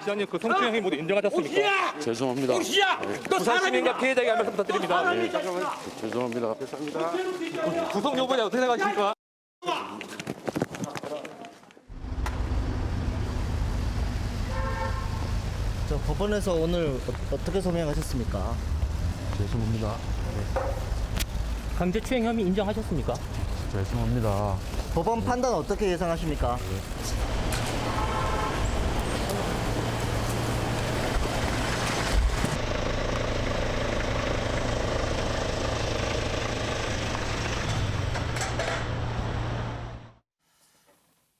시장님 그 성추행 행위 모두 인정하셨습니까? 죄송합니다. 부산 시민과 피해자에게 한 말씀 부탁드립니다. 죄송합니다. 죄송합니다. 구속 여부에 어떻게 생각하십니까? 저 법원에서 오늘 어떻게 소명하셨습니까? 죄송합니다. 강제추행 혐의 인정하셨습니까? 죄송합니다. 법원 판단 어떻게 예상하십니까?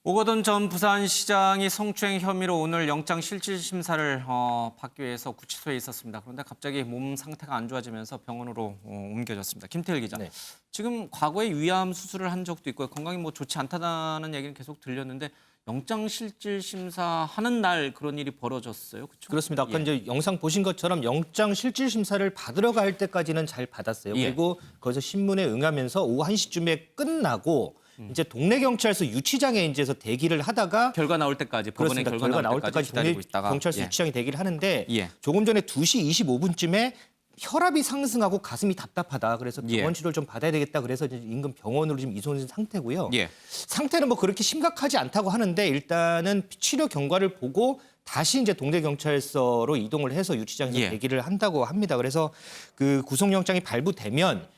오거돈 전 부산시장이 성추행 혐의로 오늘 영장실질심사를 받기 위해서 구치소에 있었습니다. 그런데 갑자기 몸 상태가 안 좋아지면서 병원으로 옮겨졌습니다. 김태일 기자. 네. 지금 과거에 위암 수술을 한 적도 있고 건강이 뭐 좋지 않다는 얘기는 계속 들렸는데 영장실질심사 하는 날 그런 일이 벌어졌어요. 그렇죠? 그렇습니다. 아까 예. 이제 영상 보신 것처럼 영장 실질 심사를 받으러 갈 때까지는 잘 받았어요. 예. 그리고 거기서 신문에 응하면서 오후 1시쯤에 끝나고 이제 동네 경찰서 유치장에 이제서 대기를 하다가 결과 나올 때까지 법원의 그렇습니다. 결과 나올 때까지 동네 기다리고 있다가 경찰서 예. 유치장에 대기를 하는데 예. 조금 전에 2시 25분쯤에 혈압이 상승하고 가슴이 답답하다. 그래서 병원 예. 치료를 좀 받아야 되겠다. 그래서 이제 인근 병원으로 지금 이송된 상태고요. 예. 상태는 뭐 그렇게 심각하지 않다고 하는데 일단은 치료 경과를 보고 다시 이제 동대 경찰서로 이동을 해서 유치장에서 예. 대기를 한다고 합니다. 그래서 그 구속영장이 발부되면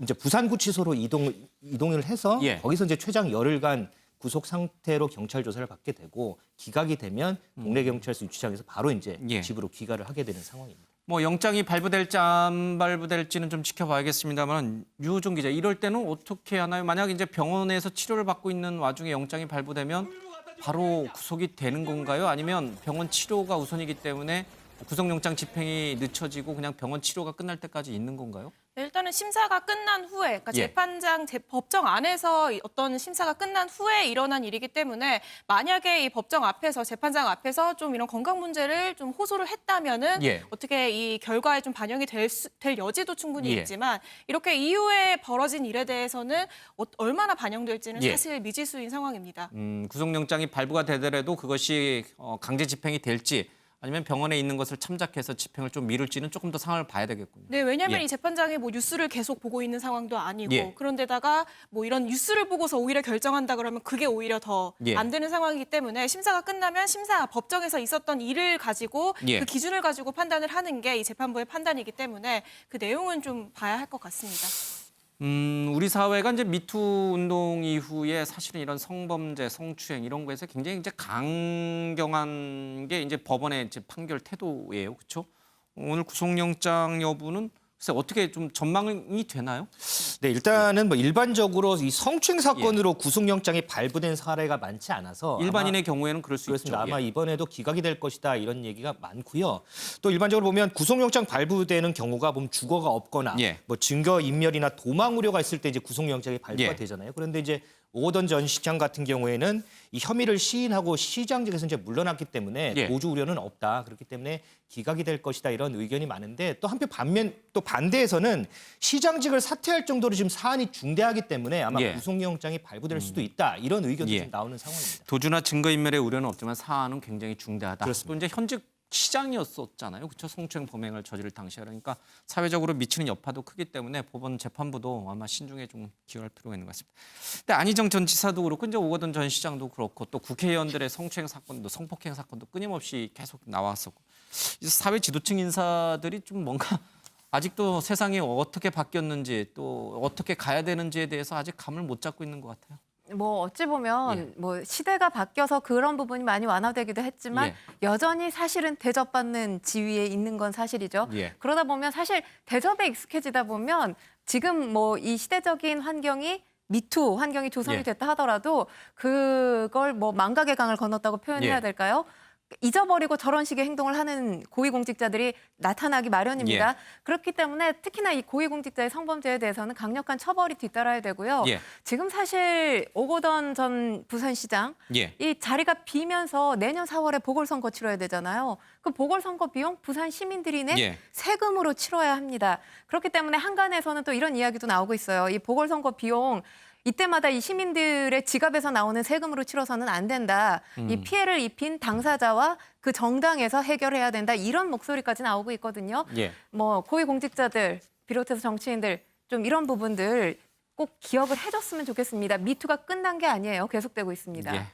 이제 부산구치소로 이동을 해서 예. 거기서 이제 최장 열흘간 구속 상태로 경찰 조사를 받게 되고 기각이 되면 동네 경찰서 유치장에서 바로 이제 예. 집으로 귀가를 하게 되는 상황입니다. 뭐 영장이 발부될지 안 발부될지는 좀 지켜봐야겠습니다만 유호정 기자 이럴 때는 어떻게 하나요? 만약 이제 병원에서 치료를 받고 있는 와중에 영장이 발부되면 바로 구속이 되는 건가요? 아니면 병원 치료가 우선이기 때문에 구속영장 집행이 늦춰지고 그냥 병원 치료가 끝날 때까지 있는 건가요? 네, 일단은 심사가 끝난 후에, 그러니까 예. 재판장, 법정 안에서 어떤 심사가 끝난 후에 일어난 일이기 때문에 만약에 이 법정 앞에서, 재판장 앞에서 좀 이런 건강 문제를 좀 호소를 했다면은 예. 어떻게 이 결과에 좀 반영이 될 여지도 충분히 예. 있지만 이렇게 이후에 벌어진 일에 대해서는 얼마나 반영될지는 예. 사실 미지수인 상황입니다. 구속영장이 발부가 되더라도 그것이 강제 집행이 될지 아니면 병원에 있는 것을 참작해서 집행을 좀 미룰지는 조금 더 상황을 봐야 되겠군요. 네, 왜냐하면 예. 이 재판장이 뭐 뉴스를 계속 보고 있는 상황도 아니고 예. 그런데다가 뭐 이런 뉴스를 보고서 오히려 결정한다 그러면 그게 오히려 더 예. 안 되는 상황이기 때문에 심사가 끝나면 법정에서 있었던 일을 가지고 예. 그 기준을 가지고 판단을 하는 게 이 재판부의 판단이기 때문에 그 내용은 좀 봐야 할 것 같습니다. 우리 사회가 이제 미투 운동 이후에 사실은 이런 성범죄, 성추행 이런 거에서 굉장히 이제 강경한 게 이제 법원의 이제 판결 태도예요, 그렇죠? 오늘 구속영장 여부는 글쎄 어떻게 좀 전망이 되나요? 네, 일단은 뭐 일반적으로 이 성추행 사건으로 구속영장이 발부된 사례가 많지 않아서 일반인의 경우에는 그럴 수 그렇습니다. 있죠. 아마 예. 이번에도 기각이 될 것이다 이런 얘기가 많고요. 또 일반적으로 보면 구속영장 발부되는 경우가 보면 주거가 없거나 예. 뭐 증거 인멸이나 도망 우려가 있을 때 이제 구속영장이 발부가 예. 되잖아요. 그런데 이제 오거돈 전 시장 같은 경우에는 이 혐의를 시인하고 시장직에서 이제 물러났기 때문에 예. 도주 우려는 없다. 그렇기 때문에 기각이 될 것이다 이런 의견이 많은데 또 한편 반면 또 반대에서는 시장직을 사퇴할 정도로 지금 사안이 중대하기 때문에 아마 예. 구속영장이 발부될 수도 있다 이런 의견도 예. 지금 나오는 상황입니다. 도주나 증거인멸의 우려는 없지만 사안은 굉장히 중대하다. 그렇습니다. 또 이제 현직 시장이었었잖아요. 그렇죠? 성추행 범행을 저지를 당시에 그러니까 사회적으로 미치는 여파도 크기 때문에 법원 재판부도 아마 신중에 좀 기여할 필요가 있는 것 같습니다. 근데 안희정 전 지사도 그렇고 이제 오거돈 전 시장도 그렇고 또 국회의원들의 성추행 사건도 성폭행 사건도 끊임없이 계속 나왔었고 이제 사회 지도층 인사들이 좀 뭔가 아직도 세상이 어떻게 바뀌었는지 또 어떻게 가야 되는지에 대해서 아직 감을 못 잡고 있는 것 같아요. 뭐 어찌 보면 뭐 시대가 바뀌어서 그런 부분이 많이 완화되기도 했지만 예. 여전히 사실은 대접받는 지위에 있는 건 사실이죠. 예. 그러다 보면 사실 대접에 익숙해지다 보면 지금 뭐 이 시대적인 환경이 미투 환경이 조성이 예. 됐다 하더라도 그걸 뭐 망각의 강을 건넜다고 표현해야 예. 될까요? 잊어버리고 저런 식의 행동을 하는 고위공직자들이 나타나기 마련입니다. 예. 그렇기 때문에 특히나 이 고위공직자의 성범죄에 대해서는 강력한 처벌이 뒤따라야 되고요. 예. 지금 사실 오거돈 전 부산시장 예. 이 자리가 비면서 내년 4월에 보궐선거 치러야 되잖아요. 그 보궐선거 비용 부산 시민들이 낸 예. 세금으로 치러야 합니다. 그렇기 때문에 한간에서는 또 이런 이야기도 나오고 있어요. 이 보궐선거 비용 이때마다 이 시민들의 지갑에서 나오는 세금으로 치러서는 안 된다. 이 피해를 입힌 당사자와 그 정당에서 해결해야 된다. 이런 목소리까지 나오고 있거든요. 예. 뭐 고위공직자들 비롯해서 정치인들 좀 이런 부분들 꼭 기억을 해줬으면 좋겠습니다. 미투가 끝난 게 아니에요. 계속되고 있습니다. 예.